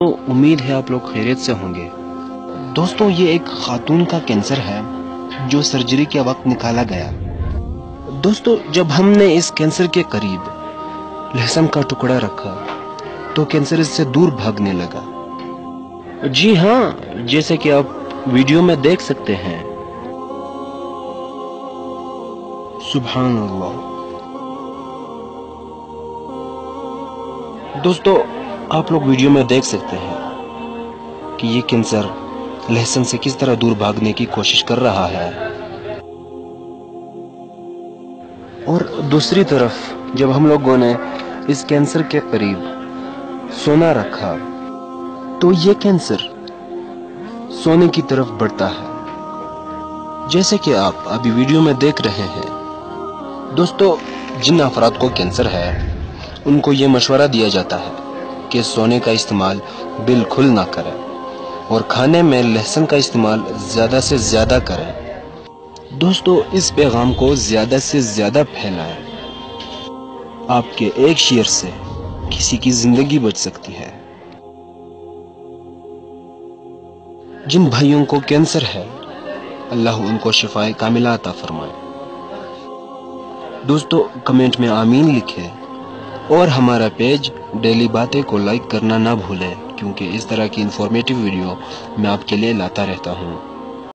امید ہے آپ لوگ خیریت سے ہوں گے۔ دوستو یہ ایک خاتون کا کینسر ہے جو سرجری کے وقت نکالا گیا۔ دوستو جب ہم نے اس کینسر کے قریب لہسن کا ٹکڑا رکھا تو کینسر اس سے دور بھاگنے لگا۔ جی ہاں، جیسے کہ آپ ویڈیو میں دیکھ سکتے ہیں۔ سبحان اللہ۔ دوستو آپ لوگ ویڈیو میں دیکھ سکتے ہیں کہ یہ کینسر لہسن سے کس طرح دور بھاگنے کی کوشش کر رہا ہے، اور دوسری طرف جب ہم لوگوں نے اس کینسر کے قریب سونا رکھا تو یہ کینسر سونے کی طرف بڑھتا ہے، جیسے کہ آپ ابھی ویڈیو میں دیکھ رہے ہیں۔ دوستو جن افراد کو کینسر ہے ان کو یہ مشورہ دیا جاتا ہے کہ سونے کا استعمال بالکل نہ کریں اور کھانے میں لہسن کا استعمال زیادہ سے زیادہ کریں۔ دوستو اس پیغام کو زیادہ سے زیادہ پھیلائیں۔ آپ کے ایک شیئر سے کسی کی زندگی بچ سکتی ہے۔ جن بھائیوں کو کینسر ہے اللہ ان کو شفائے کاملہ عطا فرمائے۔ دوستو کمنٹ میں آمین لکھیں اور ہمارا پیج ڈیلی باتیں کو لائک کرنا نہ بھولیں، کیونکہ اس طرح کی انفارمیٹیو ویڈیو میں آپ کے لیے لاتا رہتا ہوں۔